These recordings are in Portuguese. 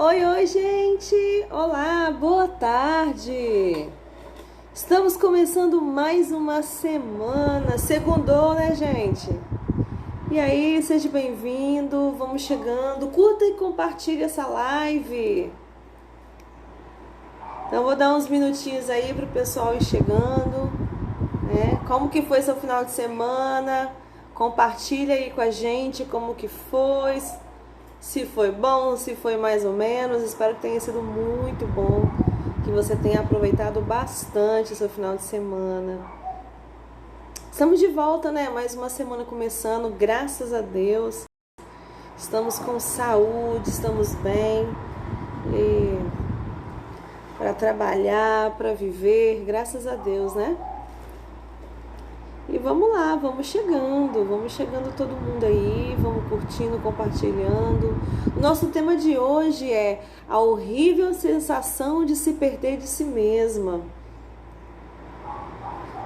Oi, oi, gente! Olá, boa tarde! Estamos começando mais uma semana. Segundou, né, gente? E aí, seja bem-vindo, vamos chegando. Curta e compartilhe essa live. Então, vou dar uns minutinhos aí para o pessoal ir chegando, né? Como que foi seu final de semana? Compartilha aí com a gente como que foi. Se foi bom, se foi mais ou menos, espero que tenha sido muito bom, que você tenha aproveitado bastante o seu final de semana. Estamos de volta, né? Mais uma semana começando, graças a Deus. Estamos com saúde, estamos bem para trabalhar, para viver, graças a Deus, né? E vamos lá, vamos chegando todo mundo aí, vamos curtindo, compartilhando. O nosso tema de hoje é a horrível sensação de se perder de si mesma.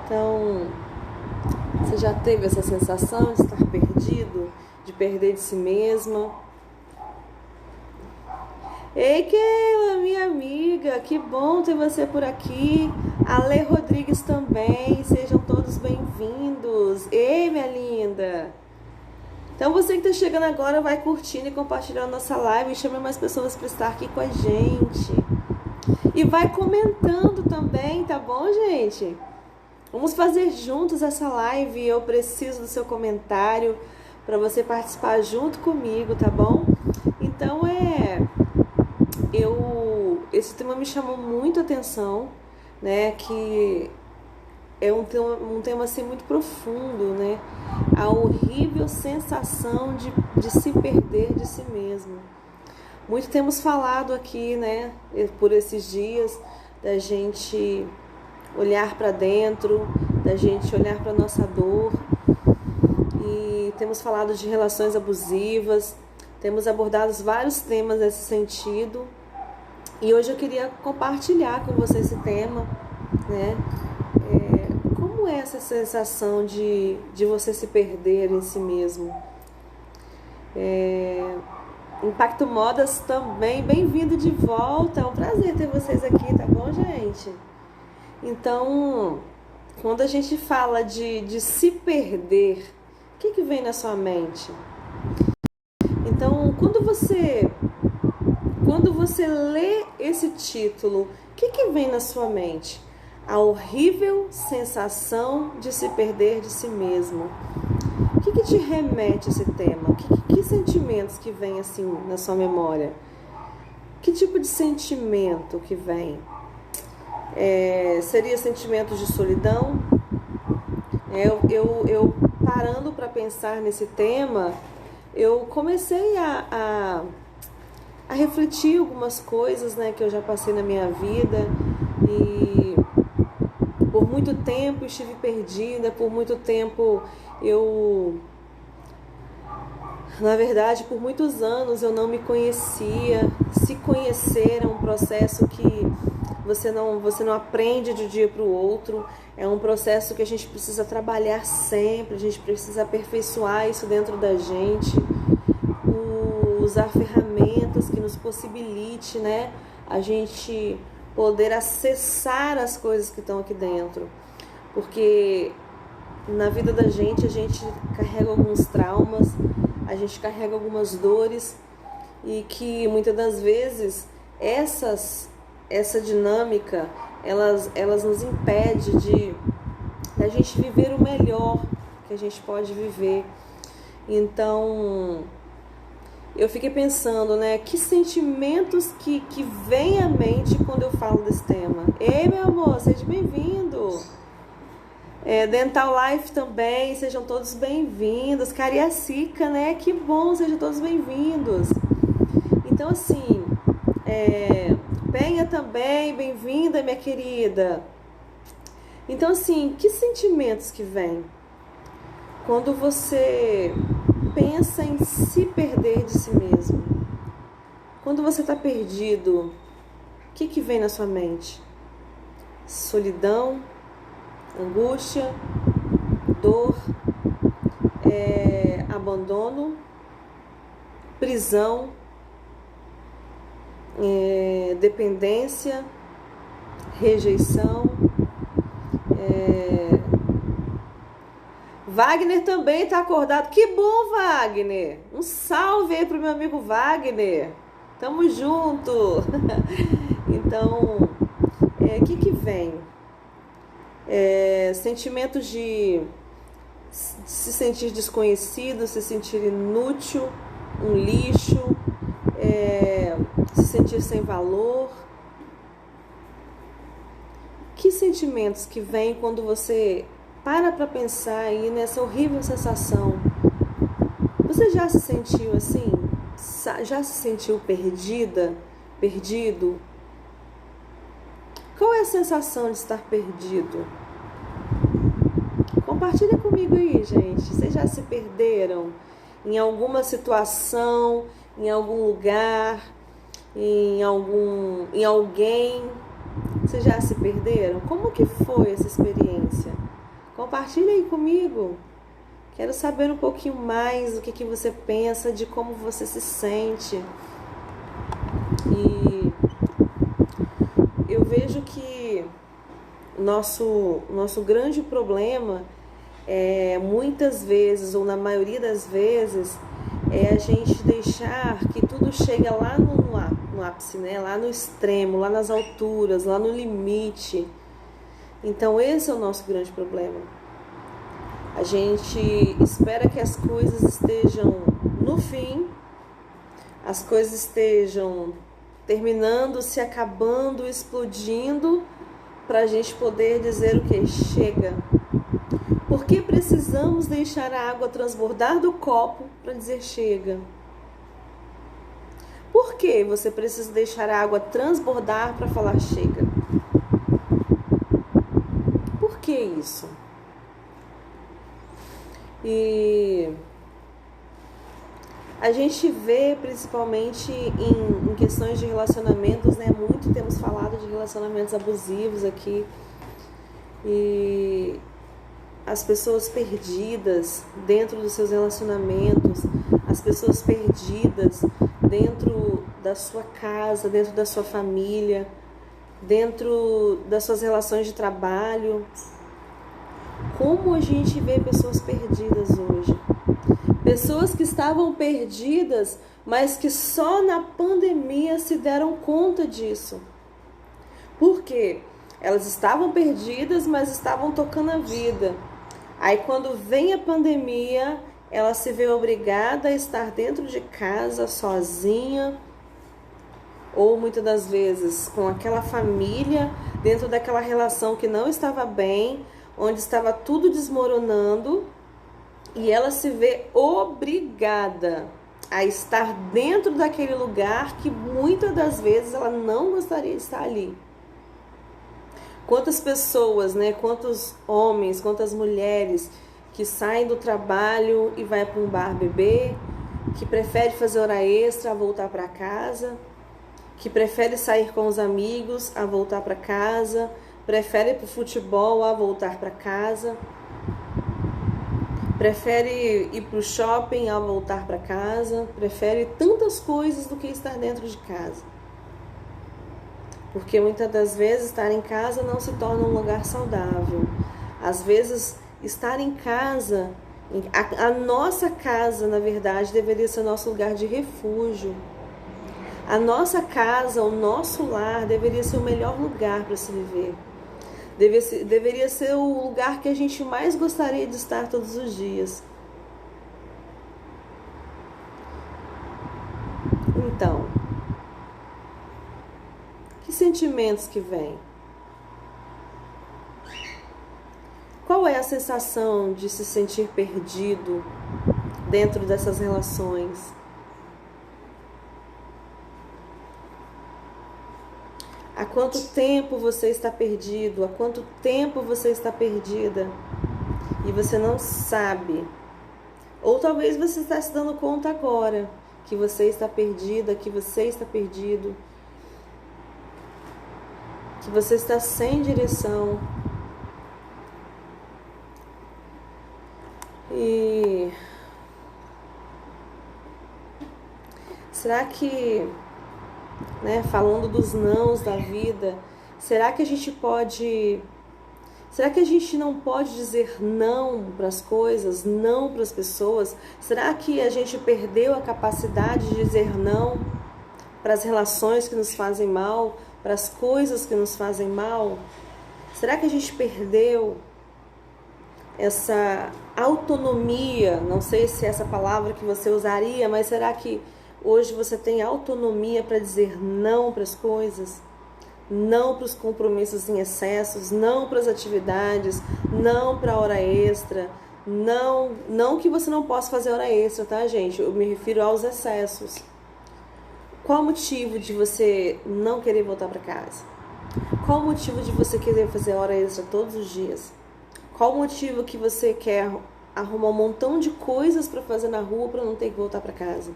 Então, você já teve essa sensação de estar perdido, de perder de si mesma? Ei, Keila, minha amiga, que bom ter você por aqui. Ale Rodrigues também, sejam todos bem-vindos. Ei, minha linda. Então você que está chegando agora vai curtindo e compartilhando nossa live e chama mais pessoas para estar aqui com a gente. E vai comentando também, tá bom, gente? Vamos fazer juntos essa live. Eu preciso do seu comentário para você participar junto comigo, tá bom? Então esse tema me chamou muito a atenção, né? Que é um tema assim muito profundo, né? A horrível sensação de se perder de si mesmo. Muito temos falado aqui, né? Por esses dias, da gente olhar para dentro, da gente olhar para nossa dor. E temos falado de relações abusivas, temos abordado vários temas nesse sentido. E hoje eu queria compartilhar com você esse tema, né? Como é essa sensação de você se perder em si mesmo? Impacto Modas também, bem-vindo de volta, é um prazer ter vocês aqui, tá bom, gente? Então, quando a gente fala de se perder, o que vem na sua mente? Então, quando você lê esse título, o que vem na sua mente? A horrível sensação de se perder de si mesmo. O que te remete a esse tema? Que sentimentos que vem assim na sua memória? Que tipo de sentimento que vem? Seria sentimento de solidão? Eu parando para pensar nesse tema, eu comecei a refletir algumas coisas, né, que eu já passei na minha vida e por muito tempo estive perdida, por muito tempo na verdade, por muitos anos eu não me conhecia. Se conhecer é um processo que você não aprende de um dia para o outro, é um processo que a gente precisa trabalhar sempre, a gente precisa aperfeiçoar isso dentro da gente, usar ferramentas que nos possibilite, né, a gente poder acessar as coisas que estão aqui dentro, porque na vida da gente a gente carrega alguns traumas, a gente carrega algumas dores e que muitas das vezes essa dinâmica elas nos impede de a gente viver o melhor que a gente pode viver. Então eu fiquei pensando, né, que sentimentos que vem à mente quando eu falo desse tema. Ei, meu amor, seja bem-vindo. Dental Life também, sejam todos bem-vindos. Cariacica, né, que bom, sejam todos bem-vindos. Então, assim, Penha também, bem-vinda, minha querida. Então, assim, que sentimentos que vem quando você pensa em se perder de si mesmo? Quando você está perdido, o que vem na sua mente? Solidão, angústia, dor, abandono, prisão. dependência, rejeição. Wagner também está acordado. Que bom, Wagner! Um salve aí pro meu amigo Wagner. Tamo junto. Então, o que vem? Sentimentos de se sentir desconhecido, se sentir inútil, um lixo, se sentir sem valor. Que sentimentos que vêm quando você para pensar aí nessa horrível sensação? Você já se sentiu assim? Já se sentiu perdida? Perdido? Qual é a sensação de estar perdido? Compartilha comigo aí, gente. Vocês já se perderam em alguma situação, em algum lugar, em alguém? Vocês já se perderam? Como que foi essa experiência? Compartilha aí comigo. Quero saber um pouquinho mais do que você pensa, de como você se sente. E eu vejo que nosso grande problema muitas vezes, ou na maioria das vezes, a gente deixar que tudo chegue lá no ápice, né? Lá no extremo, lá nas alturas, lá no limite. Então esse é o nosso grande problema. A gente espera que as coisas estejam no fim, as coisas estejam terminando, se acabando, explodindo, para a gente poder dizer o que? Chega. Por que precisamos deixar a água transbordar do copo para dizer chega? Por que você precisa deixar a água transbordar para falar chega? Por que isso? E a gente vê principalmente em questões de relacionamentos, né? Muito temos falado de relacionamentos abusivos aqui. E as pessoas perdidas dentro dos seus relacionamentos, as pessoas perdidas dentro da sua casa, dentro da sua família, dentro das suas relações de trabalho. Como a gente vê pessoas perdidas hoje? Pessoas que estavam perdidas, mas que só na pandemia se deram conta disso. Por quê? Elas estavam perdidas, mas estavam tocando a vida. Aí quando vem a pandemia, ela se vê obrigada a estar dentro de casa, sozinha, ou muitas das vezes com aquela família, dentro daquela relação que não estava bem, onde estava tudo desmoronando, e ela se vê obrigada a estar dentro daquele lugar que muitas das vezes ela não gostaria de estar ali. Quantas pessoas, né? Quantos homens, quantas mulheres que saem do trabalho e vai para um bar beber, que prefere fazer hora extra a voltar para casa, que prefere sair com os amigos a voltar para casa, prefere ir para o futebol a voltar para casa, prefere ir para o shopping a voltar para casa, prefere tantas coisas do que estar dentro de casa. Porque muitas das vezes estar em casa não se torna um lugar saudável. Às vezes estar em casa, a nossa casa, na verdade, deveria ser o nosso lugar de refúgio. A nossa casa, o nosso lar, deveria ser o melhor lugar para se viver. Deveria ser o lugar que a gente mais gostaria de estar todos os dias. Então, que sentimentos que vêm? Qual é a sensação de se sentir perdido dentro dessas relações? Há quanto tempo você está perdido? Há quanto tempo você está perdida? E você não sabe. Ou talvez você está se dando conta agora que você está perdida, que você está perdido, que você está sem direção. E será que né? Falando dos nãos da vida. Será que a gente pode... Será que a gente não pode dizer não para as coisas, não para as pessoas? Será que a gente perdeu a capacidade de dizer não para as relações que nos fazem mal, para as coisas que nos fazem mal? Será que a gente perdeu essa autonomia? Não sei se é essa palavra que você usaria, mas será que hoje você tem autonomia para dizer não para as coisas? Não para os compromissos em excessos, não para as atividades, não para a hora extra, não que você não possa fazer hora extra, tá, gente? Eu me refiro aos excessos. Qual o motivo de você não querer voltar para casa? Qual o motivo de você querer fazer hora extra todos os dias? Qual o motivo que você quer arrumar um montão de coisas para fazer na rua para não ter que voltar para casa?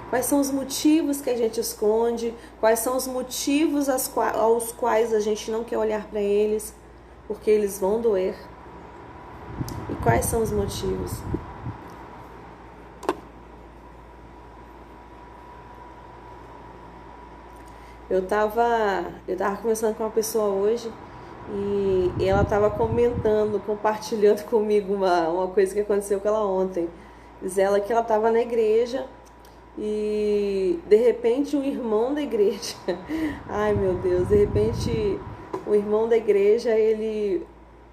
Quais são os motivos que a gente esconde? Quais são os motivos aos quais a gente não quer olhar para eles? Porque eles vão doer. E quais são os motivos? Eu tava conversando com uma pessoa hoje e ela tava comentando, compartilhando comigo uma coisa que aconteceu com ela ontem. Diz ela que ela tava na igreja e de repente o irmão da igreja, ai meu Deus, de repente o irmão da igreja, ele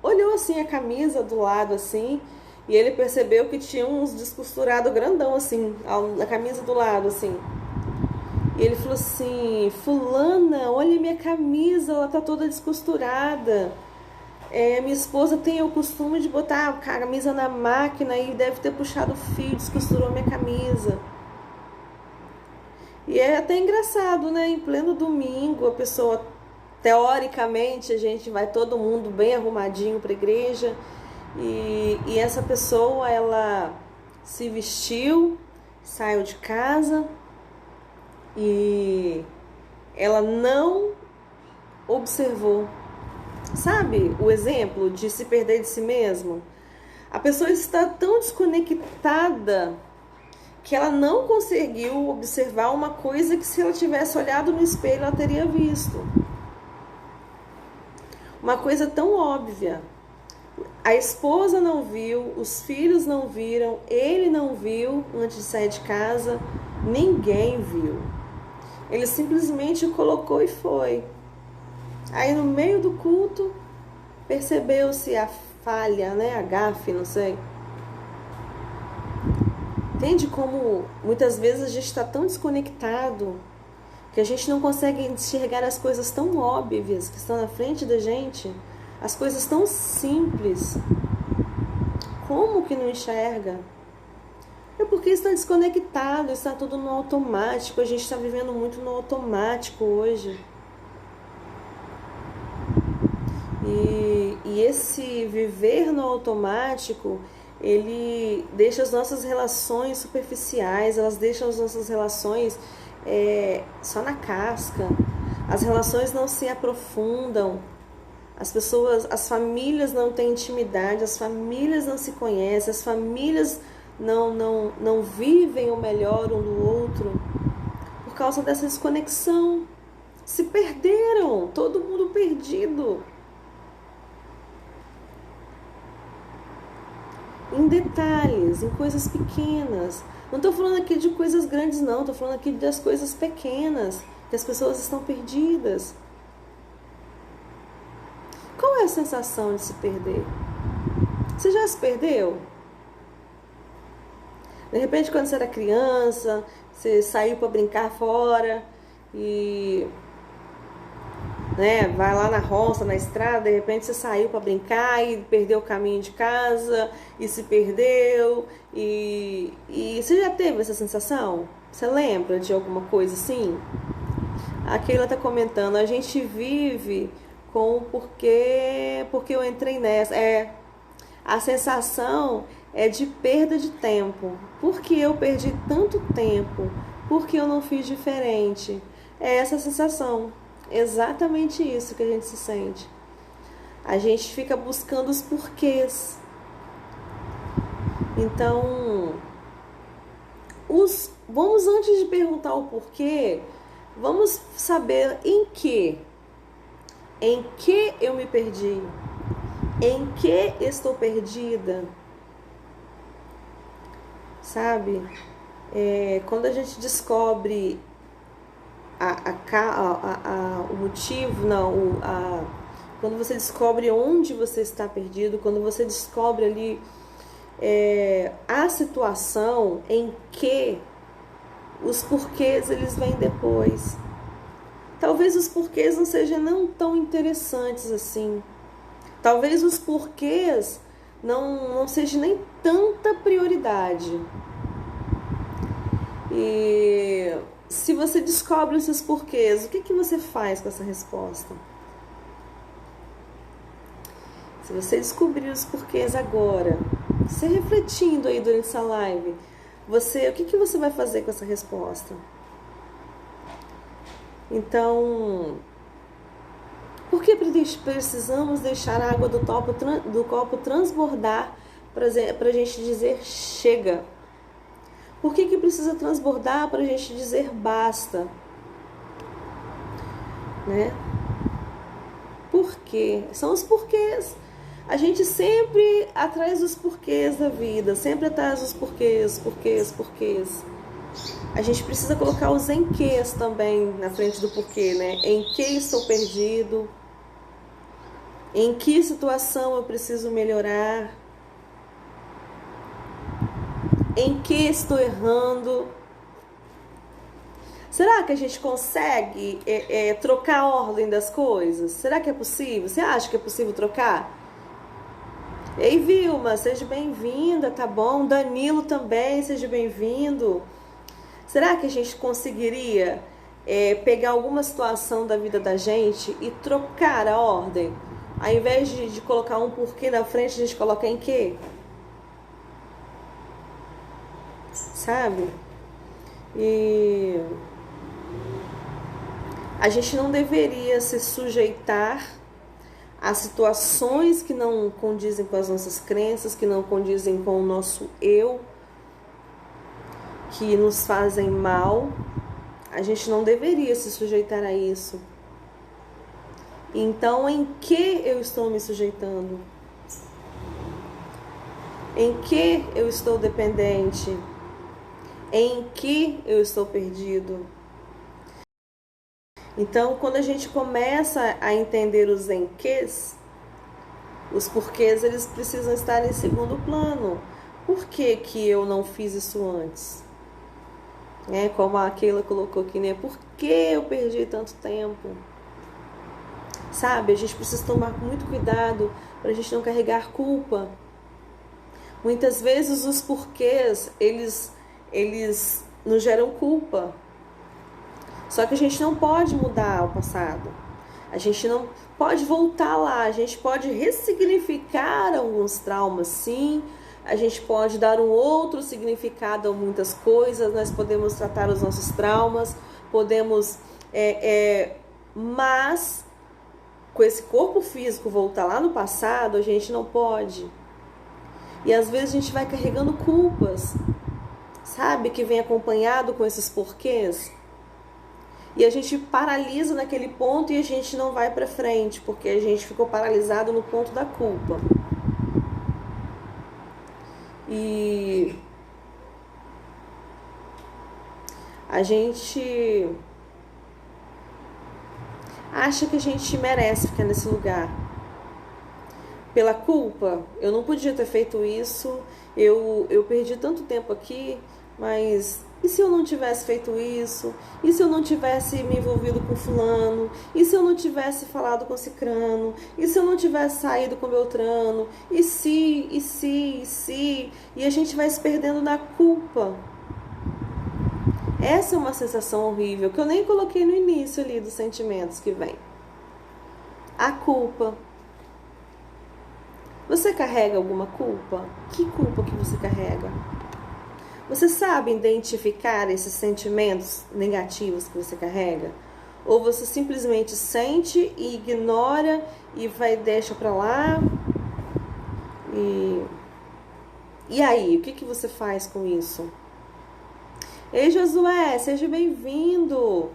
olhou assim a camisa do lado assim e ele percebeu que tinha uns descosturado grandão assim, na camisa do lado assim. E ele falou assim: fulana, olha minha camisa, ela tá toda descosturada. Minha esposa tem o costume de botar a camisa na máquina e deve ter puxado o fio, descosturou minha camisa. E é até engraçado, né? Em pleno domingo, a pessoa, teoricamente, a gente vai todo mundo bem arrumadinho para a igreja. E essa pessoa, ela se vestiu, saiu de casa e ela não observou. Sabe o exemplo de se perder de si mesmo? A pessoa está tão desconectada que ela não conseguiu observar uma coisa que se ela tivesse olhado no espelho ela teria visto. Uma coisa tão óbvia. A esposa não viu, os filhos não viram, ele não viu antes de sair de casa, ninguém viu. Ele simplesmente colocou e foi. Aí no meio do culto percebeu-se a falha, né? A gafe, não sei. Entende como muitas vezes a gente está tão desconectado que a gente não consegue enxergar as coisas tão óbvias que estão na frente da gente, as coisas tão simples. Como que não enxerga? É porque está desconectado, está tudo no automático, a gente está vivendo muito no automático hoje. E esse viver no automático, ele deixa as nossas relações superficiais, elas deixam as nossas relações só na casca. As relações não se aprofundam, as pessoas, as famílias não têm intimidade, as famílias não se conhecem, as famílias não vivem o melhor um do outro por causa dessa desconexão. Se perderam, todo mundo perdido. Em detalhes, em coisas pequenas. Não estou falando aqui de coisas grandes, não. Estou falando aqui das coisas pequenas, que as pessoas estão perdidas. Qual é a sensação de se perder? Você já se perdeu? De repente, quando você era criança, você saiu para brincar fora e... vai lá na roça, na estrada, de repente você saiu para brincar e perdeu o caminho de casa e se perdeu e você já teve essa sensação? Você lembra de alguma coisa assim? A Keila está comentando, a gente vive com o porque eu entrei nessa. A sensação é de perda de tempo. Por que eu perdi tanto tempo? Por que eu não fiz diferente? É essa sensação. Exatamente isso que a gente se sente. A gente fica buscando os porquês. Então, Vamos, antes de perguntar o porquê, vamos saber em que eu me perdi, em que estou perdida, sabe? Quando a gente descobre o motivo, quando você descobre onde você está perdido, quando você descobre ali a situação em que os porquês eles vêm depois. Talvez os porquês não sejam não tão interessantes assim. Talvez os porquês não sejam nem tanta prioridade. E se você descobre esses porquês, o que você faz com essa resposta? Se você descobrir os porquês agora, você refletindo aí durante essa live, o que você vai fazer com essa resposta? Então, por que precisamos deixar a água do copo transbordar para a gente dizer chega? Por que precisa transbordar para a gente dizer basta? Né? Por quê? São os porquês. A gente sempre atrás dos porquês da vida, sempre atrás dos porquês. A gente precisa colocar os enquês também na frente do porquê, né? Em que estou perdido? Em que situação eu preciso melhorar? Em que estou errando? Será que a gente consegue trocar a ordem das coisas? Será que é possível? Você acha que é possível trocar? Ei, Vilma, seja bem-vinda, tá bom? Danilo também, seja bem-vindo. Será que a gente conseguiria pegar alguma situação da vida da gente e trocar a ordem? Ao invés de colocar um porquê na frente, a gente coloca em quê? Sabe? E a gente não deveria se sujeitar a situações que não condizem com as nossas crenças, que não condizem com o nosso eu, que nos fazem mal. A gente não deveria se sujeitar a isso. Então, em que eu estou me sujeitando? Em que eu estou dependente? Em que eu estou perdido? Então, quando a gente começa a entender os enquês, os porquês, eles precisam estar em segundo plano. Por que eu não fiz isso antes? Como a Keila colocou aqui, né? Por que eu perdi tanto tempo? Sabe, a gente precisa tomar muito cuidado para a gente não carregar culpa. Muitas vezes os porquês, eles nos geram culpa. Só que a gente não pode mudar o passado. A gente não pode voltar lá. A gente pode ressignificar alguns traumas, sim. A gente pode dar um outro significado a muitas coisas. Nós podemos tratar os nossos traumas. Podemos... mas, com esse corpo físico voltar lá no passado, a gente não pode. E às vezes a gente vai carregando culpas, sabe? Que vem acompanhado com esses porquês. E a gente paralisa naquele ponto e a gente não vai para frente, porque a gente ficou paralisado no ponto da culpa. E a gente acha que a gente merece ficar nesse lugar. Pela culpa, eu não podia ter feito isso, eu perdi tanto tempo aqui, mas e se eu não tivesse feito isso? E se eu não tivesse me envolvido com fulano? E se eu não tivesse falado com cicrano? E se eu não tivesse saído com Beltrano? E se? E a gente vai se perdendo na culpa. Essa é uma sensação horrível, que eu nem coloquei no início ali dos sentimentos que vem. A culpa. Você carrega alguma culpa? Que culpa que você carrega? Você sabe identificar esses sentimentos negativos que você carrega? Ou você simplesmente sente e ignora e deixa pra lá? E aí, o que você faz com isso? Ei, Josué, seja bem-vindo. O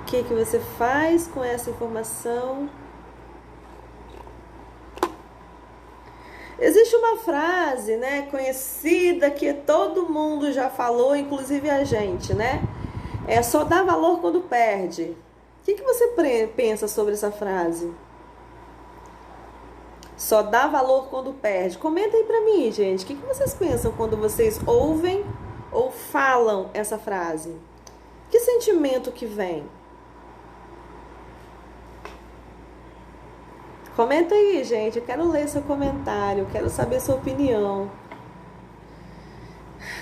que você faz com essa informação? Existe uma frase, né, conhecida que todo mundo já falou, inclusive a gente, né? É só dá valor quando perde. O que você pensa sobre essa frase? Só dá valor quando perde. Comenta aí pra mim, gente. O que vocês pensam quando vocês ouvem ou falam essa frase? Que sentimento que vem? Comenta aí, gente. Eu quero ler seu comentário. Eu quero saber sua opinião.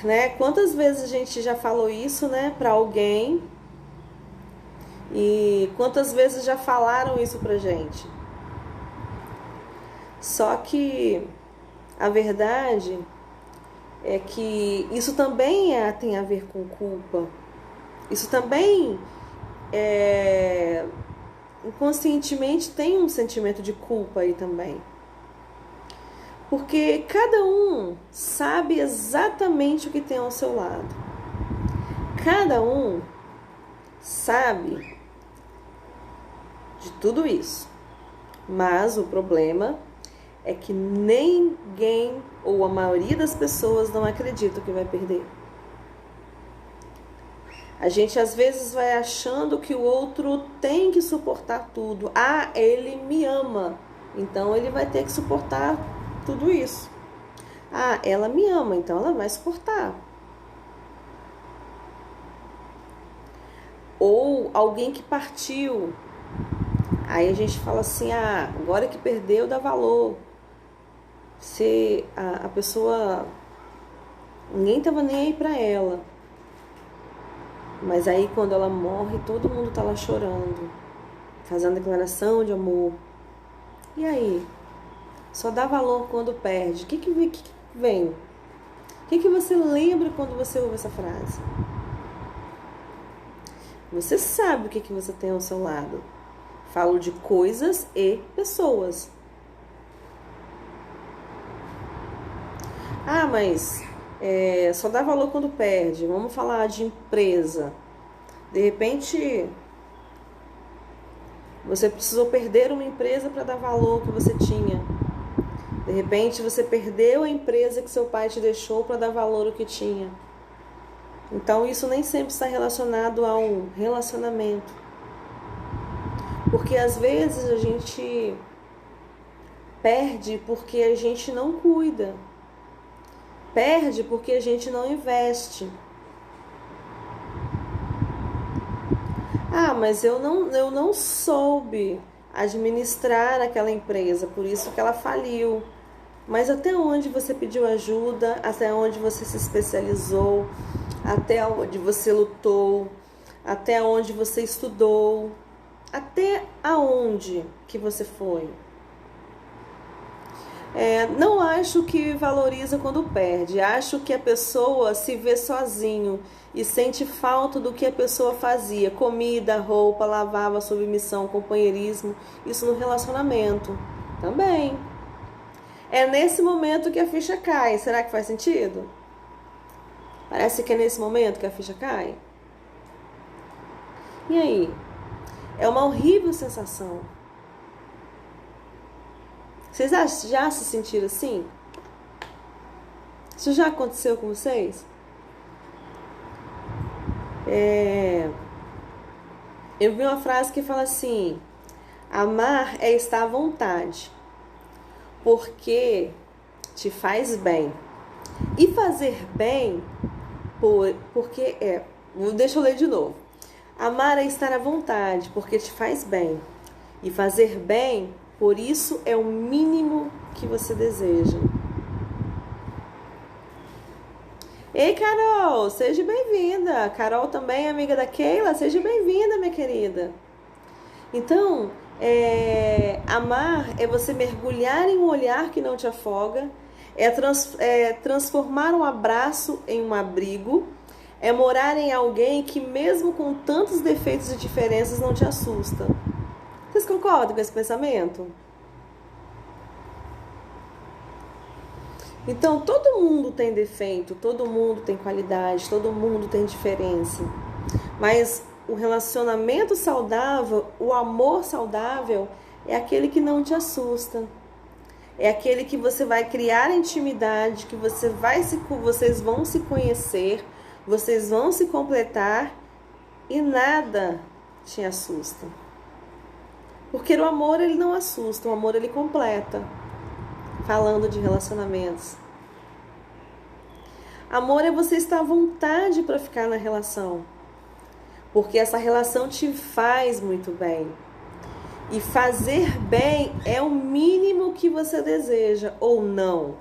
Né? Quantas vezes a gente já falou isso, né, pra alguém? E quantas vezes já falaram isso pra gente? Só que a verdade é que isso também tem a ver com culpa. Isso também inconscientemente tem um sentimento de culpa aí também. Porque cada um sabe exatamente o que tem ao seu lado. Cada um sabe de tudo isso. Mas o problema é que ninguém, ou a maioria das pessoas, não acredita que vai perder. A gente às vezes vai achando que o outro tem que suportar tudo. Ah, ele me ama, então ele vai ter que suportar tudo isso. Ah, ela me ama, então ela vai suportar. Ou alguém que partiu. Aí a gente fala assim, agora que perdeu dá valor. Se a pessoa, ninguém tava nem aí pra ela. Mas aí quando ela morre, todo mundo tá lá chorando, fazendo declaração de amor. E aí? Só dá valor quando perde. O que vem? O que você lembra quando você ouve essa frase? Você sabe o que você tem ao seu lado. Falo de coisas e pessoas. Mas só dá valor quando perde. Vamos falar de empresa. De repente, você precisou perder uma empresa para dar valor ao que você tinha. De repente, você perdeu a empresa que seu pai te deixou para dar valor ao que tinha. Então, isso nem sempre está relacionado a um relacionamento. Porque às vezes a gente perde porque a gente não cuida. Perde porque a gente não investe. Mas eu não soube administrar aquela empresa, por isso que ela faliu. Mas até onde você pediu ajuda, até onde você se especializou, até onde você lutou, até onde você estudou, até aonde que você foi. Não acho que valoriza quando perde. Acho que a pessoa se vê sozinho e sente falta do que a pessoa fazia. Comida, roupa, lavava, submissão, companheirismo. Isso no relacionamento também. É nesse momento que a ficha cai. Será que faz sentido? Parece que é nesse momento que a ficha cai. E aí? É uma horrível sensação. Vocês já se sentiram assim? Isso já aconteceu com vocês? Eu vi uma frase que fala assim: amar é estar à vontade, porque te faz bem. E fazer bem, porque deixa eu ler de novo. Amar é estar à vontade, porque te faz bem. E fazer bem, por isso é o mínimo que você deseja. Ei, Carol, seja bem-vinda. Carol também é amiga da Keila. Seja bem-vinda, minha querida. Então, amar é você mergulhar em um olhar que não te afoga, transformar um abraço em um abrigo, é morar em alguém que mesmo com tantos defeitos e diferenças não te assusta. Vocês concordam com esse pensamento? Então, todo mundo tem defeito, todo mundo tem qualidade, todo mundo tem diferença. Mas o relacionamento saudável, o amor saudável, é aquele que não te assusta. É aquele que você vai criar intimidade, que vocês vão se conhecer, vocês vão se completar e nada te assusta. Porque o amor, ele não assusta, o amor, ele completa. Falando de relacionamentos. Amor é você estar à vontade para ficar na relação. Porque essa relação te faz muito bem. E fazer bem é o mínimo que você deseja, ou não.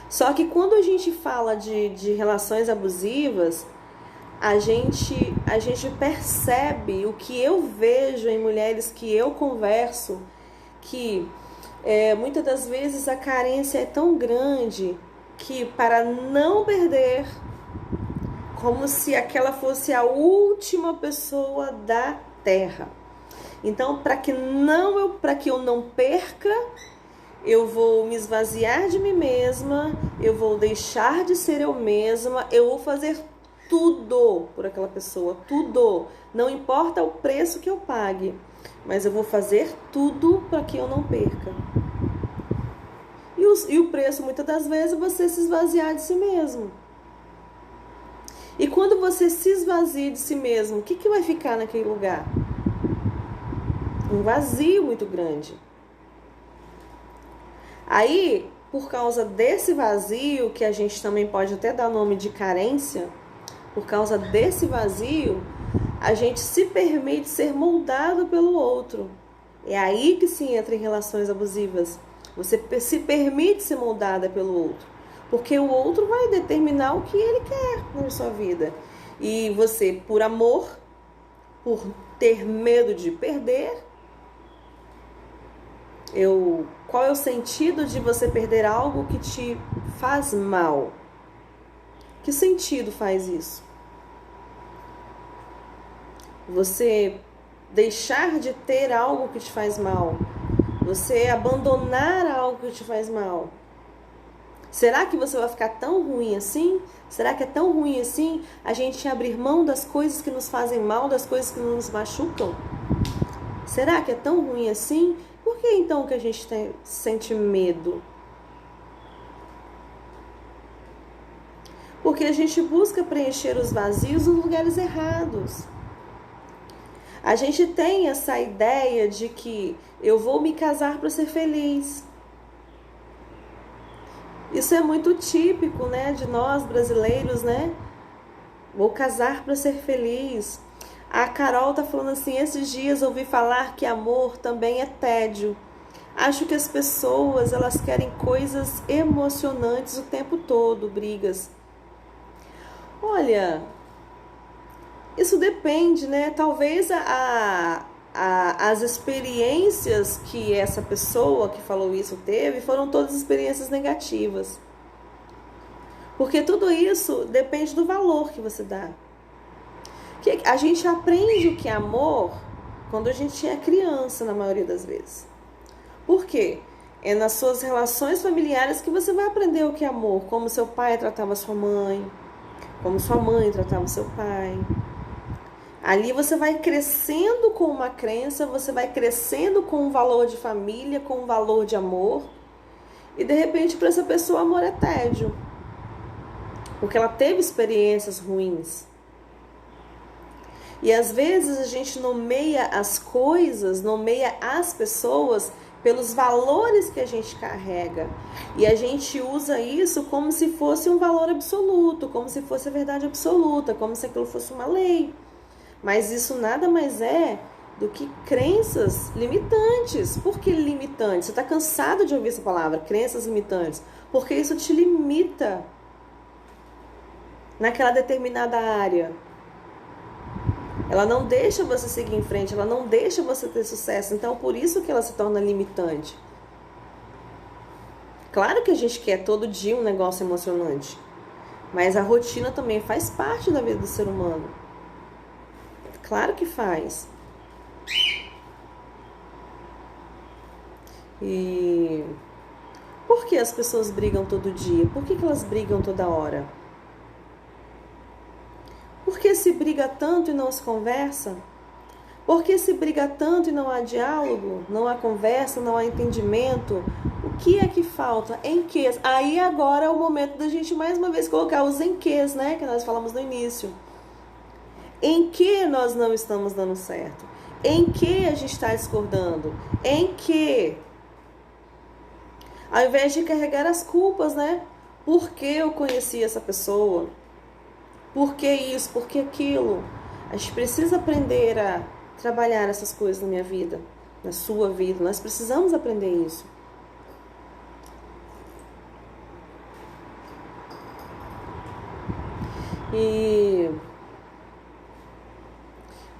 Só que quando a gente fala de relações abusivas, a gente percebe o que eu vejo em mulheres que eu converso, que muitas das vezes a carência é tão grande que, para não perder, como se aquela fosse a última pessoa da Terra. Então, para que eu não perca, eu vou me esvaziar de mim mesma, eu vou deixar de ser eu mesma, eu vou fazer tudo por aquela pessoa, tudo. Não importa o preço que eu pague, mas eu vou fazer tudo para que eu não perca. E o preço, muitas das vezes, é você se esvaziar de si mesmo. E quando você se esvazia de si mesmo, o que vai ficar naquele lugar? Um vazio muito grande. Aí, por causa desse vazio, que a gente também pode até dar o nome de carência, por causa desse vazio, a gente se permite ser moldado pelo outro. É aí que se entra em relações abusivas. Você se permite ser moldada pelo outro. Porque o outro vai determinar o que ele quer na sua vida. E você, por amor, por ter medo de perder, qual é o sentido de você perder algo que te faz mal? Que sentido faz isso? Você deixar de ter algo que te faz mal? Você abandonar algo que te faz mal? Será que você vai ficar tão ruim assim? Será que é tão ruim assim a gente abrir mão das coisas que nos fazem mal, das coisas que nos machucam? Será que é tão ruim assim? Por que então que a gente sente medo? Porque a gente busca preencher os vazios nos lugares errados. A gente tem essa ideia de que eu vou me casar para ser feliz. Isso é muito típico, né, de nós brasileiros, né? Vou casar para ser feliz. A Carol tá falando assim, esses dias ouvi falar que amor também é tédio. Acho que as pessoas, elas querem coisas emocionantes o tempo todo, brigas. Olha, isso depende, né? Talvez as experiências que essa pessoa que falou isso teve foram todas experiências negativas. Porque tudo isso depende do valor que você dá. Que a gente aprende o que é amor quando a gente é criança, na maioria das vezes. Por quê? É nas suas relações familiares que você vai aprender o que é amor. Como seu pai tratava sua mãe, como sua mãe tratava seu pai. Ali você vai crescendo com uma crença, você vai crescendo com um valor de família, com um valor de amor. E de repente para essa pessoa amor é tédio. Porque ela teve experiências ruins. E às vezes a gente nomeia as coisas, nomeia as pessoas pelos valores que a gente carrega. E a gente usa isso como se fosse um valor absoluto, como se fosse a verdade absoluta, como se aquilo fosse uma lei. Mas isso nada mais é do que crenças limitantes. Por que limitantes? Você está cansado de ouvir essa palavra, crenças limitantes. Porque isso te limita naquela determinada área. Ela não deixa você seguir em frente, ela não deixa você ter sucesso. Então, por isso que ela se torna limitante. Claro que a gente quer todo dia um negócio emocionante. Mas a rotina também faz parte da vida do ser humano. Claro que faz. E Por que as pessoas brigam todo dia? Por que elas brigam toda hora? Por que se briga tanto e não se conversa? Por que se briga tanto e não há diálogo, não há conversa, não há entendimento? O que é que falta? Em que? Aí agora é o momento da gente mais uma vez colocar os em quês, né? Que nós falamos no início. Em que nós não estamos dando certo? Em que a gente está discordando? Em que? Ao invés de carregar as culpas, né? Por que eu conheci essa pessoa? Por que isso? Por que aquilo? A gente precisa aprender a trabalhar essas coisas na minha vida, na sua vida. Nós precisamos aprender isso. E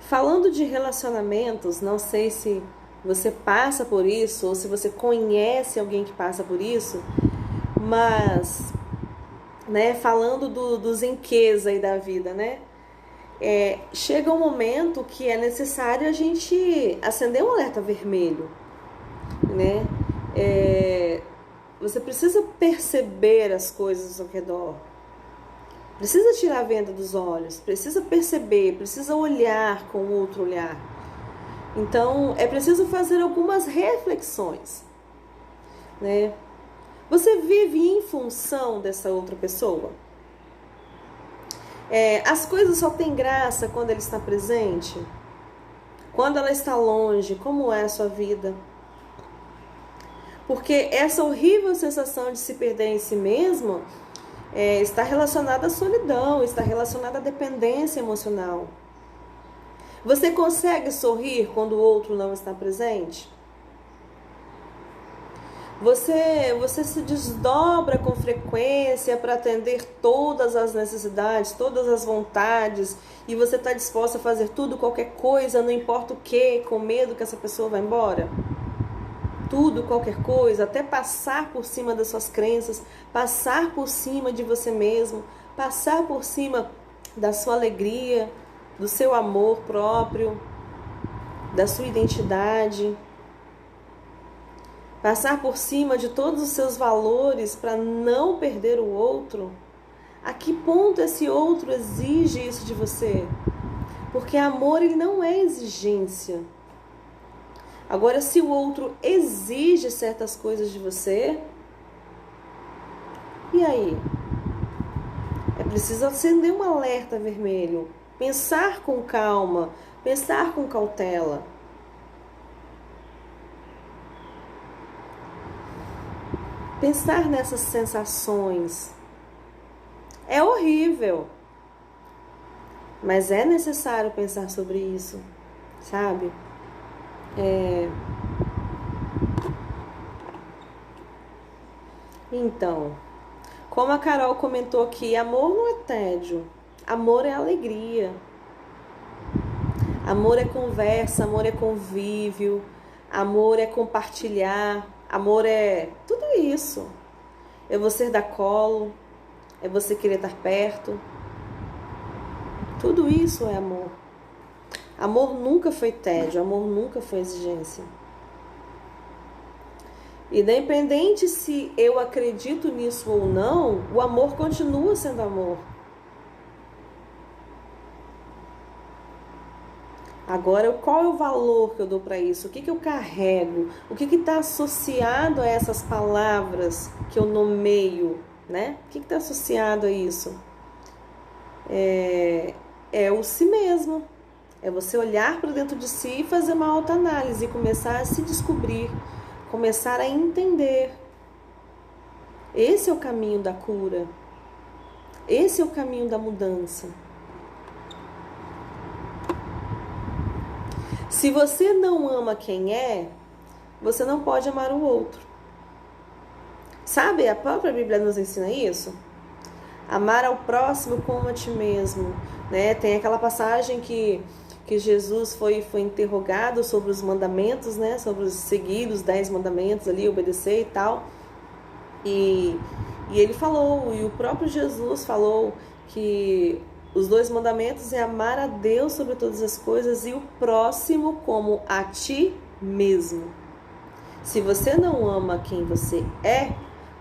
falando de relacionamentos, não sei se você passa por isso ou se você conhece alguém que passa por isso, mas, né, falando dos enquês aí da vida, né? Chega um momento que é necessário a gente acender um alerta vermelho, né? Você precisa perceber as coisas ao redor, precisa tirar a venda dos olhos, precisa perceber, precisa olhar com outro olhar. Então, é preciso fazer algumas reflexões, né? Você vive em função dessa outra pessoa? As coisas só têm graça quando ela está presente? Quando ela está longe, como é a sua vida? Porque essa horrível sensação de se perder em si mesmo está relacionada à solidão, está relacionada à dependência emocional. Você consegue sorrir quando o outro não está presente? Você se desdobra com frequência para atender todas as necessidades, todas as vontades, e você está disposta a fazer tudo, qualquer coisa, não importa o que, com medo que essa pessoa vá embora? Tudo, qualquer coisa, até passar por cima das suas crenças, passar por cima de você mesmo, passar por cima da sua alegria, do seu amor próprio, da sua identidade, passar por cima de todos os seus valores para não perder o outro. A que ponto esse outro exige isso de você? Porque amor, ele não é exigência. Agora, se o outro exige certas coisas de você, e aí? É preciso acender um alerta vermelho, pensar com calma, pensar com cautela. Pensar nessas sensações é horrível, mas é necessário pensar sobre isso, sabe? Então, como a Carol comentou aqui, amor não é tédio, amor é alegria. Amor é conversa, amor é convívio, amor é compartilhar, amor é tudo isso. É você dar colo, é você querer estar perto. Tudo isso é amor. Amor nunca foi tédio, amor nunca foi exigência. Independente se eu acredito nisso ou não, o amor continua sendo amor. Agora, qual é o valor que eu dou para isso? O que eu carrego? O que está associado a essas palavras que eu nomeio, né? O que está associado a isso? É o si mesmo. É você olhar para dentro de si e fazer uma autoanálise e começar a se descobrir, começar a entender. Esse é o caminho da cura. Esse é o caminho da mudança. Se você não ama quem é, você não pode amar o outro. Sabe, a própria Bíblia nos ensina isso? Amar ao próximo como a ti mesmo, né? Tem aquela passagem que Jesus foi interrogado sobre os mandamentos, né? Sobre os seguir os 10 mandamentos ali, obedecer e tal. E ele falou, e o próprio Jesus falou que os 2 mandamentos é amar a Deus sobre todas as coisas e o próximo como a ti mesmo. Se você não ama quem você é,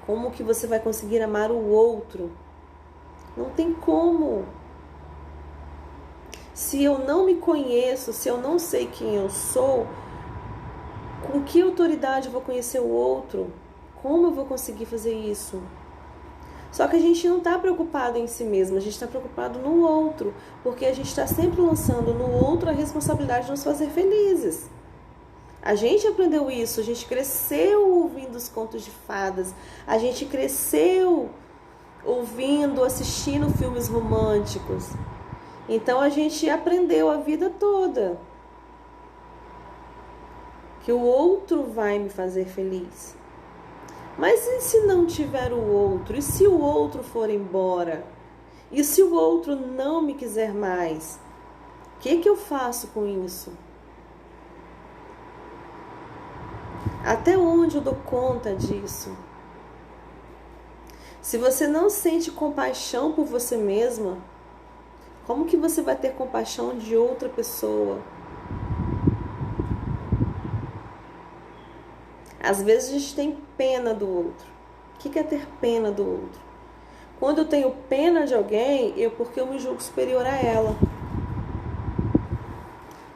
Como que você vai conseguir amar o outro? Não tem como. Se eu não me conheço, se eu não sei quem eu sou, com que autoridade eu vou conhecer o outro? Como eu vou conseguir fazer isso? Só que a gente não está preocupado em si mesmo, a gente está preocupado no outro, porque a gente está sempre lançando no outro a responsabilidade de nos fazer felizes. A gente aprendeu isso, a gente cresceu ouvindo os contos de fadas, a gente cresceu ouvindo, assistindo filmes românticos. Então a gente aprendeu a vida toda que o outro vai me fazer feliz. Mas e se não tiver o outro? E se o outro for embora? E se o outro não me quiser mais? O que eu faço com isso? Até onde eu dou conta disso? Se você não sente compaixão por você mesma, como que você vai ter compaixão de outra pessoa? Às vezes a gente tem pena do outro. O que é ter pena do outro? Quando eu tenho pena de alguém, porque eu me julgo superior a ela.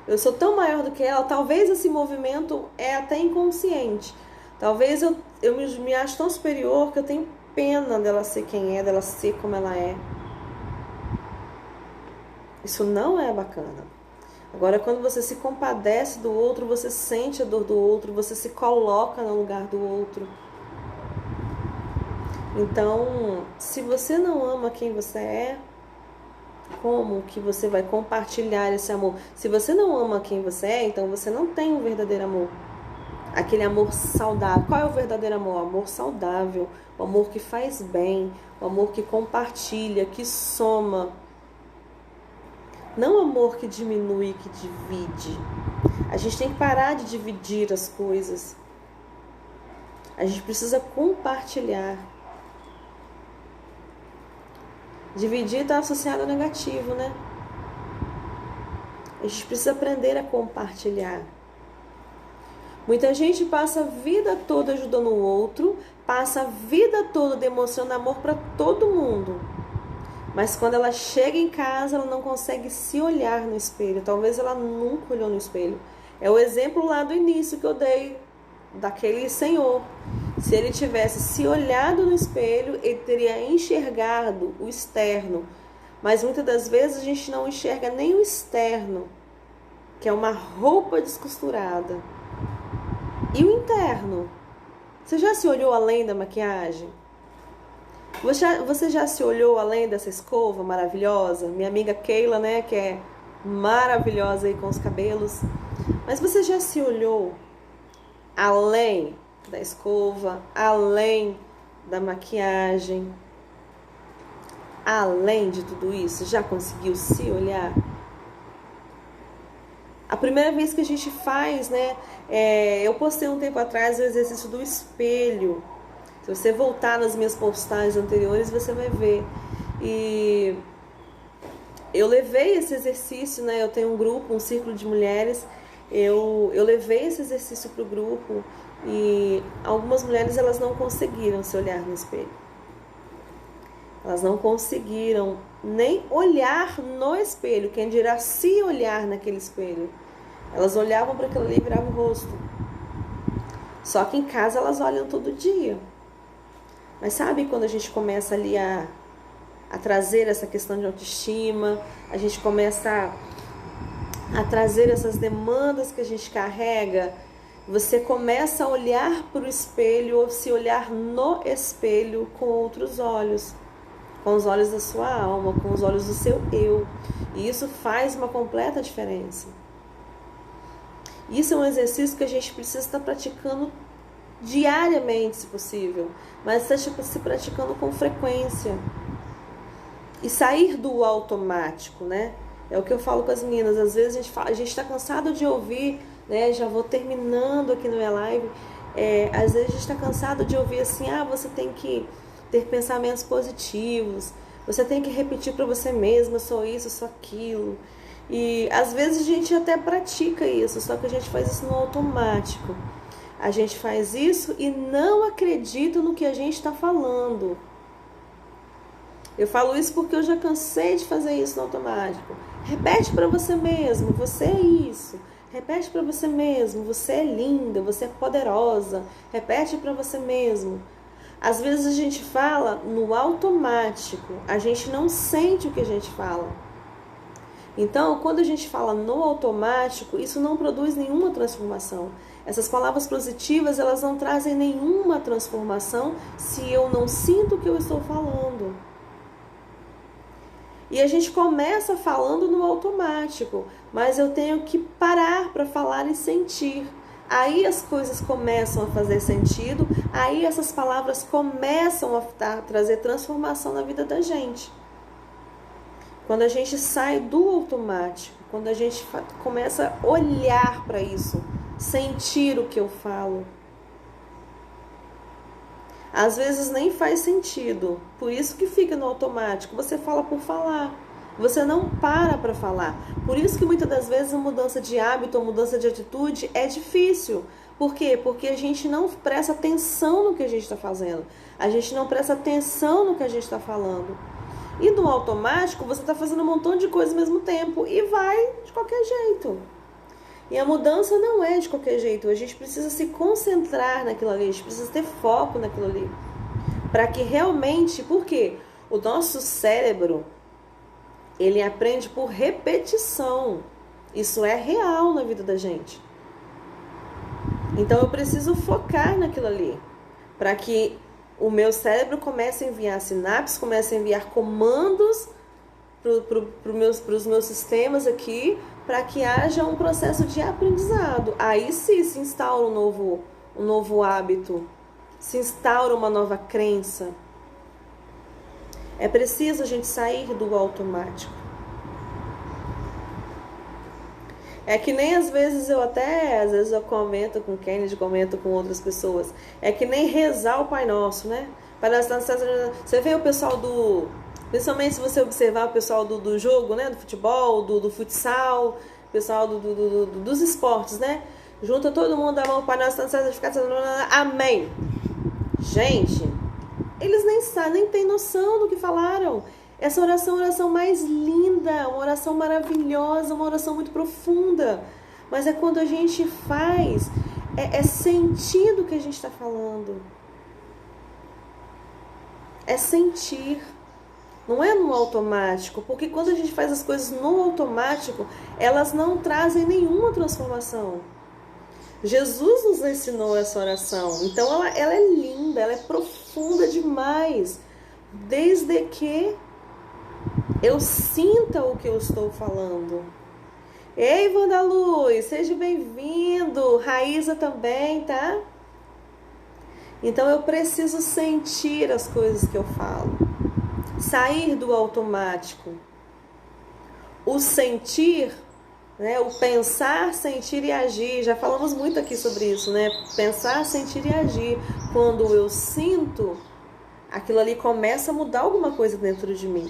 Eu sou tão maior do que ela, talvez esse movimento é até inconsciente. Talvez eu me acho tão superior que eu tenho pena dela ser quem é, dela ser como ela é. Isso não é bacana. Agora, quando você se compadece do outro, você sente a dor do outro, você se coloca no lugar do outro. Então, se você não ama quem você é, como que você vai compartilhar esse amor? Se você não ama quem você é, então você não tem um verdadeiro amor. Aquele amor saudável. Qual é o verdadeiro amor? O amor saudável, o amor que faz bem, o amor que compartilha, que soma. Não o amor que diminui, que divide. A gente tem que parar de dividir as coisas. A gente precisa compartilhar. Dividir está associado ao negativo, né? A gente precisa aprender a compartilhar. Muita gente passa a vida toda ajudando o outro, passa a vida toda demonstrando amor para todo mundo. Mas quando ela chega em casa, ela não consegue se olhar no espelho. Talvez ela nunca olhou no espelho. É o exemplo lá do início que eu dei, daquele senhor. Se ele tivesse se olhado no espelho, ele teria enxergado o externo. Mas muitas das vezes a gente não enxerga nem o externo, que é uma roupa descosturada. E o interno? Você já se olhou além da maquiagem? Você já se olhou além dessa escova maravilhosa? Minha amiga Keila, né, que é maravilhosa aí com os cabelos. Mas você já se olhou além da escova, além da maquiagem, além de tudo isso? Já conseguiu se olhar? A primeira vez que a gente faz, né, eu postei um tempo atrás o exercício do espelho. Se você voltar nas minhas postagens anteriores, você vai ver. E eu levei esse exercício, né? Eu tenho um grupo, um círculo de mulheres. Eu levei esse exercício para o grupo e algumas mulheres elas não conseguiram se olhar no espelho. Elas não conseguiram nem olhar no espelho, quem dirá se olhar naquele espelho. Elas olhavam para aquilo ali e viravam o rosto. Só que em casa elas olham todo dia. Mas sabe quando a gente começa ali a trazer essa questão de autoestima, a gente começa a trazer essas demandas que a gente carrega, você começa a olhar para o espelho ou se olhar no espelho com outros olhos, com os olhos da sua alma, com os olhos do seu eu. E isso faz uma completa diferença. Isso é um exercício que a gente precisa estar praticando diariamente, se possível, mas está se praticando com frequência. E sair do automático, né? É o que eu falo com as meninas. Às vezes a gente está cansado de ouvir, né? Já vou terminando aqui no minha live. Às vezes a gente está cansado de ouvir assim: você tem que ter pensamentos positivos, você tem que repetir para você mesma: eu sou isso, eu sou aquilo. E às vezes a gente até pratica isso, só que a gente faz isso no automático. a gente faz isso e não acredita no que a gente está falando. Eu falo isso porque eu já cansei de fazer isso no automático. Repete para você mesmo, você é isso. Repete para você mesmo, você é linda, você é poderosa. Repete para você mesmo. Às vezes a gente fala no automático, a gente não sente o que a gente fala. Então, quando a gente fala no automático, isso não produz nenhuma transformação. Essas palavras positivas, elas não trazem nenhuma transformação se eu não sinto o que eu estou falando. E a gente começa falando no automático, mas eu tenho que parar para falar e sentir. Aí as coisas começam a fazer sentido, aí essas palavras começam a trazer transformação na vida da gente. Quando a gente sai do automático, quando a gente começa a olhar para isso, sentir o que eu falo. Às vezes nem faz sentido, por isso que fica no automático, você fala por falar, você não para falar. Por isso que muitas das vezes a mudança de hábito, a mudança de atitude é difícil. Por quê? Porque a gente não presta atenção no que a gente está fazendo, a gente não presta atenção no que a gente está falando. E no automático você está fazendo um montão de coisas ao mesmo tempo e vai de qualquer jeito. E a mudança não é de qualquer jeito, a gente precisa se concentrar naquilo ali, a gente precisa ter foco naquilo ali. Para que realmente, por quê? O nosso cérebro, ele aprende por repetição. Isso é real na vida da gente. Então eu preciso focar naquilo ali, para que o meu cérebro comece a enviar sinapses, comece a enviar comandos para os meus sistemas aqui, para que haja um processo de aprendizado. Aí sim se instaura um novo hábito, se instaura uma nova crença. É preciso a gente sair do automático. É que nem às vezes eu comento com Kennedy, comento com outras pessoas. É que nem rezar o Pai Nosso, né? Você vê o pessoal principalmente se você observar o pessoal do jogo, né? Do futebol, do futsal, o pessoal dos esportes, né? Junta todo mundo, dá a mão, Pai Nosso, amém. Gente, eles nem têm noção do que falaram. Essa oração é uma oração mais linda, uma oração maravilhosa, uma oração muito profunda. Mas é quando a gente faz, é sentindo o que a gente está falando. É sentir. Não é no automático, porque quando a gente faz as coisas no automático, elas não trazem nenhuma transformação. Jesus nos ensinou essa oração, então ela é linda, ela é profunda demais, desde que eu sinta o que eu estou falando. Ei, Vandaluz, seja bem-vindo, Raíza também, tá? Então eu preciso sentir as coisas que eu falo. Sair do automático. O sentir, né? O pensar, sentir e agir. Já falamos muito aqui sobre isso, né? Pensar, sentir e agir. Quando eu sinto, aquilo ali começa a mudar alguma coisa dentro de mim.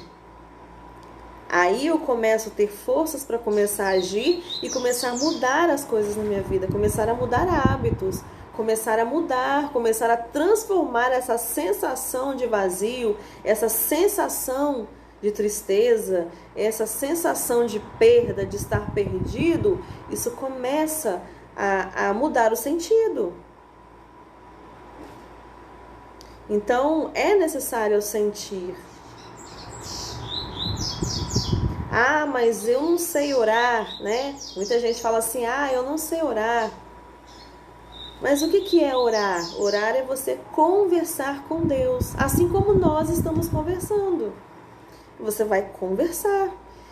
Aí eu começo a ter forças para começar a agir e começar a mudar as coisas na minha vida. Começar a mudar hábitos. Começar a mudar, começar a transformar essa sensação de vazio, essa sensação de tristeza, essa sensação de perda, de estar perdido, isso começa a mudar o sentido. Então, é necessário sentir. Ah, mas eu não sei orar, né? Muita gente fala assim, eu não sei orar. Mas o que é orar? Orar é você conversar com Deus, assim como nós estamos conversando. Você vai conversar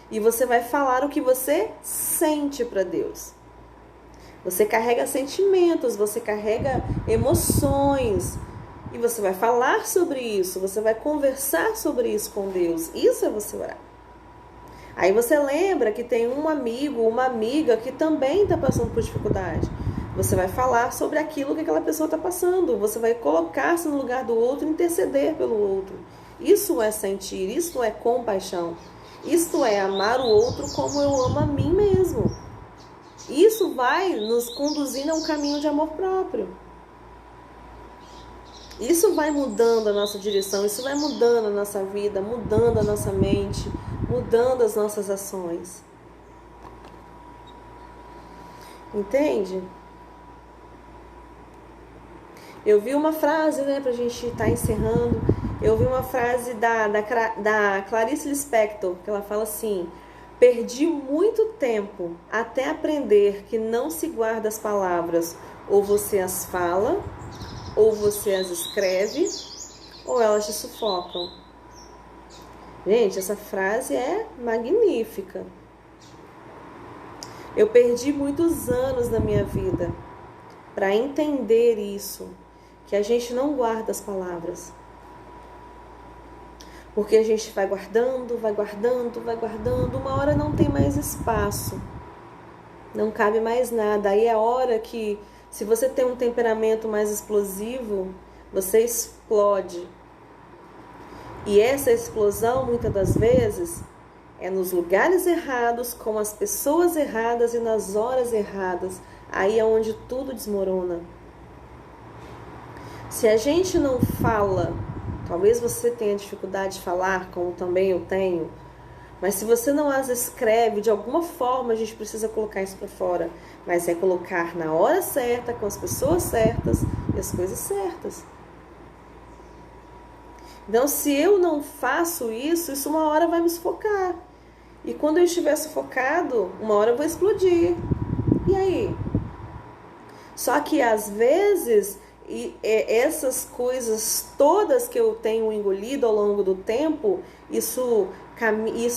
e você vai falar o que você sente para Deus. Você carrega sentimentos, você carrega emoções e você vai falar sobre isso, você vai conversar sobre isso com Deus. Isso é você orar. Aí você lembra que tem um amigo, uma amiga que também está passando por dificuldade. Você vai falar sobre aquilo que aquela pessoa está passando. Você vai colocar-se no lugar do outro e interceder pelo outro. Isso é sentir, isso é compaixão. Isto é amar o outro como eu amo a mim mesmo. Isso vai nos conduzindo a um caminho de amor próprio. Isso vai mudando a nossa direção, isso vai mudando a nossa vida, mudando a nossa mente, mudando as nossas ações. Entende? Eu vi uma frase, né, pra gente estar encerrando. Eu vi uma frase da Clarice Lispector, que ela fala assim: perdi muito tempo até aprender que não se guarda as palavras, ou você as fala, ou você as escreve, ou elas te sufocam. Gente, essa frase é magnífica. Eu perdi muitos anos da minha vida para entender isso, que a gente não guarda as palavras. Porque a gente vai guardando, vai guardando, vai guardando, uma hora não tem mais espaço. Não cabe mais nada. Aí é a hora que, se você tem um temperamento mais explosivo, você explode. E essa explosão, muitas das vezes, é nos lugares errados, com as pessoas erradas e nas horas erradas. Aí é onde tudo desmorona. Se a gente não fala, talvez você tenha dificuldade de falar, como também eu tenho, mas se você não as escreve, de alguma forma a gente precisa colocar isso para fora. Mas é colocar na hora certa, com as pessoas certas e as coisas certas. Então, se eu não faço isso, isso uma hora vai me sufocar. E quando eu estiver sufocado, uma hora eu vou explodir. E aí? Só que às vezes, essas coisas todas que eu tenho engolido ao longo do tempo, isso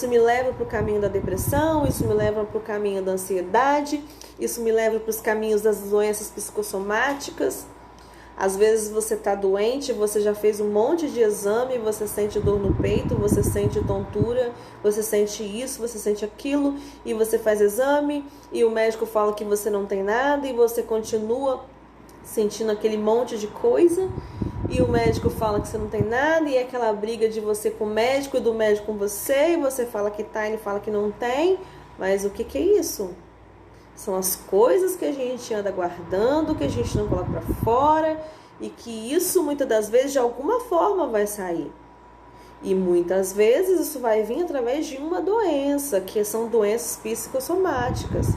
me leva para o caminho da depressão, isso me leva para o caminho da ansiedade, isso me leva para os caminhos das doenças psicossomáticas. Às vezes você está doente, você já fez um monte de exame, você sente dor no peito, você sente tontura, você sente isso, você sente aquilo, e você faz exame, e o médico fala que você não tem nada, e você continua sentindo aquele monte de coisa, e o médico fala que você não tem nada, e é aquela briga de você com o médico e do médico com você, e você fala que tá, ele fala que não tem, mas o que é isso? São as coisas que a gente anda guardando, que a gente não coloca para fora, e que isso muitas das vezes de alguma forma vai sair. E muitas vezes isso vai vir através de uma doença, que são doenças psicossomáticas.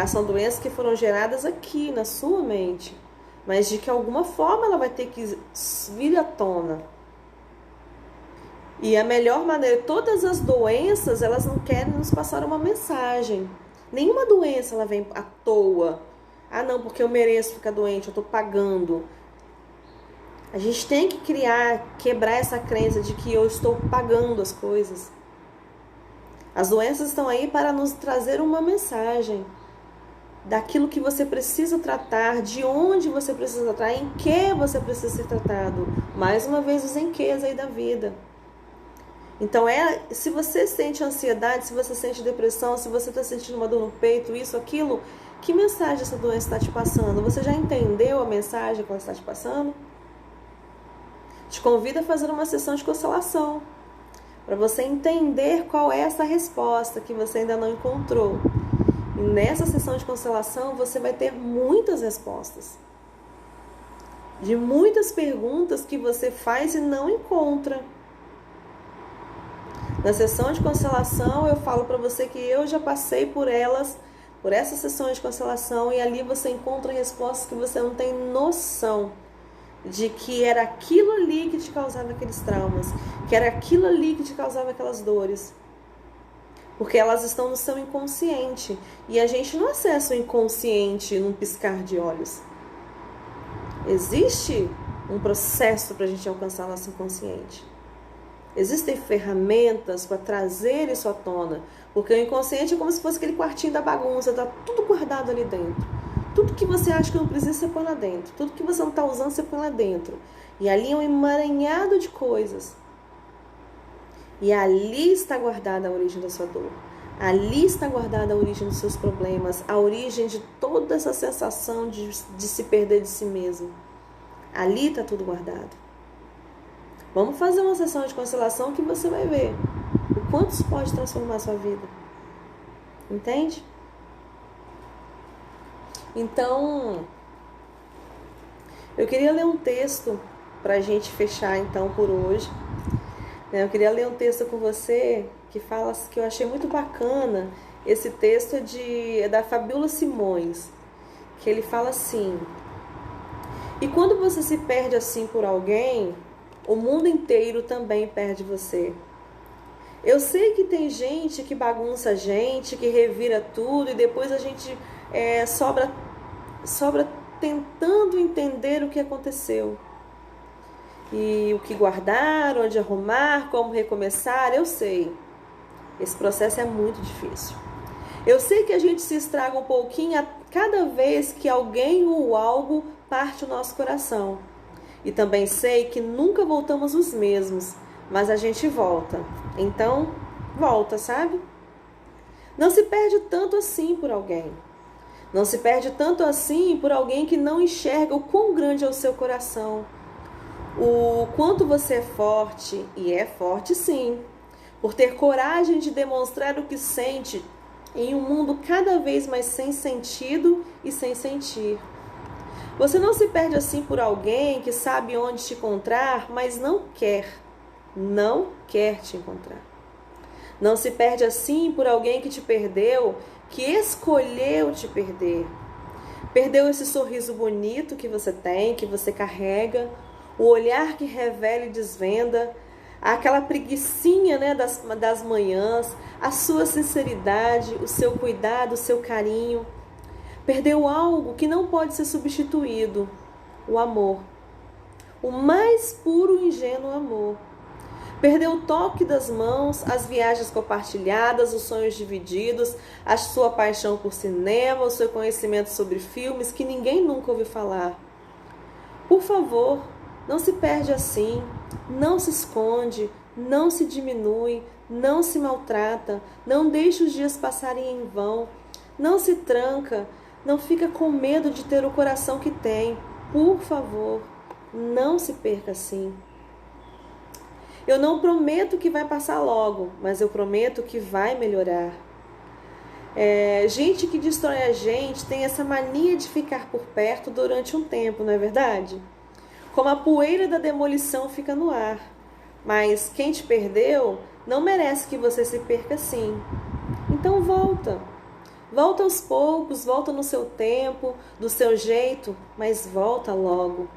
São doenças que foram geradas aqui na sua mente, mas de que alguma forma ela vai ter que vir à tona. E a melhor maneira, todas as doenças, elas não querem nos passar uma mensagem. Nenhuma doença ela vem à toa. Ah, não, porque eu mereço ficar doente, eu estou pagando. A gente tem que quebrar essa crença de que eu estou pagando as coisas. As doenças estão aí para nos trazer uma mensagem daquilo que você precisa tratar, de onde você precisa tratar, em que você precisa ser tratado. Mais uma vez, os enquês aí da vida. Então, se você sente ansiedade, se você sente depressão, se você está sentindo uma dor no peito, isso, aquilo, que mensagem essa doença está te passando? Você já entendeu a mensagem que ela está te passando? Te convido a fazer uma sessão de constelação, para você entender qual é essa resposta que você ainda não encontrou. E nessa sessão de constelação, você vai ter muitas respostas. De muitas perguntas que você faz e não encontra. Na sessão de constelação, eu falo para você que eu já passei por elas, por essas sessões de constelação, e ali você encontra respostas que você não tem noção de que era aquilo ali que te causava aqueles traumas, que era aquilo ali que te causava aquelas dores. Porque elas estão no seu inconsciente, e a gente não acessa o inconsciente num piscar de olhos. Existe um processo para a gente alcançar nosso inconsciente. Existem ferramentas para trazer isso à tona, porque o inconsciente é como se fosse aquele quartinho da bagunça, está tudo guardado ali dentro. Tudo que você acha que não precisa, você põe lá dentro. Tudo que você não está usando, você põe lá dentro. E ali é um emaranhado de coisas. E ali está guardada a origem da sua dor. Ali está guardada a origem dos seus problemas, a origem de toda essa sensação de se perder de si mesmo. Ali está tudo guardado. Vamos fazer uma sessão de constelação que você vai ver o quanto isso pode transformar a sua vida. Entende? Então, eu queria ler um texto para a gente fechar então por hoje. Eu queria ler um texto com você que fala, que eu achei muito bacana. Esse texto é da Fabíola Simões, que ele fala assim: e quando você se perde assim por alguém, o mundo inteiro também perde você. Eu sei que tem gente que bagunça a gente, que revira tudo e depois a gente sobra tentando entender o que aconteceu. E o que guardar, onde arrumar, como recomeçar, eu sei. Esse processo é muito difícil. Eu sei que a gente se estraga um pouquinho a cada vez que alguém ou algo parte o nosso coração. E também sei que nunca voltamos os mesmos, mas a gente volta. Então, volta, sabe? Não se perde tanto assim por alguém. Não se perde tanto assim por alguém que não enxerga o quão grande é o seu coração. O quanto você é forte, e é forte sim, por ter coragem de demonstrar o que sente em um mundo cada vez mais sem sentido e sem sentir. Você não se perde assim por alguém que sabe onde te encontrar, mas não quer te encontrar. Não se perde assim por alguém que te perdeu, que escolheu te perder. Perdeu esse sorriso bonito que você tem, que você carrega, o olhar que revela e desvenda, aquela preguicinha, né, das manhãs, a sua sinceridade, o seu cuidado, o seu carinho. Perdeu algo que não pode ser substituído, o amor. O mais puro e ingênuo amor. Perdeu o toque das mãos, as viagens compartilhadas, os sonhos divididos, a sua paixão por cinema, o seu conhecimento sobre filmes que ninguém nunca ouviu falar. Por favor, não se perde assim, não se esconde, não se diminui, não se maltrata, não deixe os dias passarem em vão, não se tranca, não fica com medo de ter o coração que tem. Por favor, não se perca assim. Eu não prometo que vai passar logo, mas eu prometo que vai melhorar. Gente que destrói a gente tem essa mania de ficar por perto durante um tempo, não é verdade? Como a poeira da demolição fica no ar. Mas quem te perdeu não merece que você se perca assim. Então volta. Volta aos poucos, volta no seu tempo, do seu jeito, mas volta logo.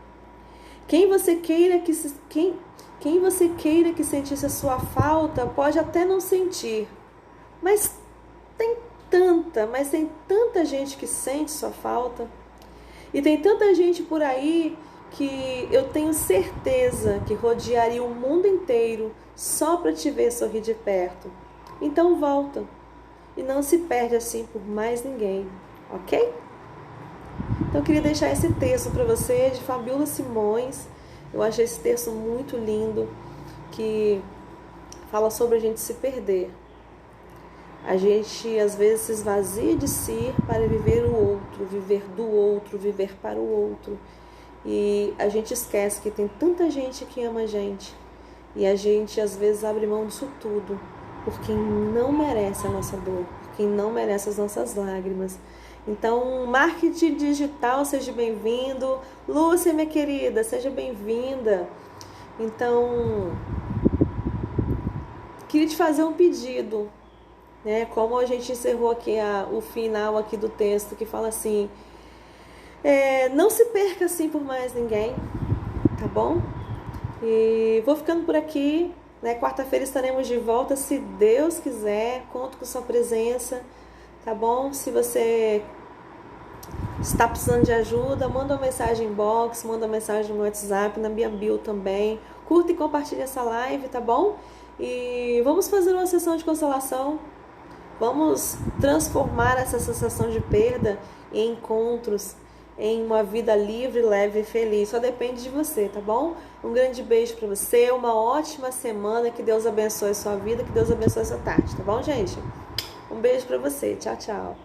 Quem você queira que sentisse a sua falta pode até não sentir, mas tem tanta gente que sente sua falta. E tem tanta gente por aí que eu tenho certeza que rodearia o mundo inteiro só para te ver sorrir de perto. Então volta e não se perde assim por mais ninguém, ok? Então eu queria deixar esse texto para você de Fabíola Simões. Eu achei esse texto muito lindo, que fala sobre a gente se perder. A gente às vezes se esvazia de si para viver o outro, viver do outro, viver para o outro. E a gente esquece que tem tanta gente que ama a gente. E a gente às vezes abre mão disso tudo por quem não merece a nossa dor, por quem não merece as nossas lágrimas. Então, marketing digital, seja bem-vindo. Lúcia, minha querida, seja bem-vinda. Então, queria te fazer um pedido, né? Como a gente encerrou aqui o final aqui do texto, que fala assim: não se perca assim por mais ninguém, tá bom? E vou ficando por aqui, né? Quarta-feira estaremos de volta, se Deus quiser. Conto com sua presença, tá bom? Se você está precisando de ajuda, manda uma mensagem inbox, manda uma mensagem no WhatsApp, na minha bio também. Curta e compartilha essa live, tá bom? E vamos fazer uma sessão de constelação. Vamos transformar essa sensação de perda em encontros, em uma vida livre, leve e feliz. Só depende de você, tá bom? Um grande beijo pra você, uma ótima semana, que Deus abençoe a sua vida, que Deus abençoe a sua tarde, tá bom, gente? Um beijo pra você, tchau, tchau.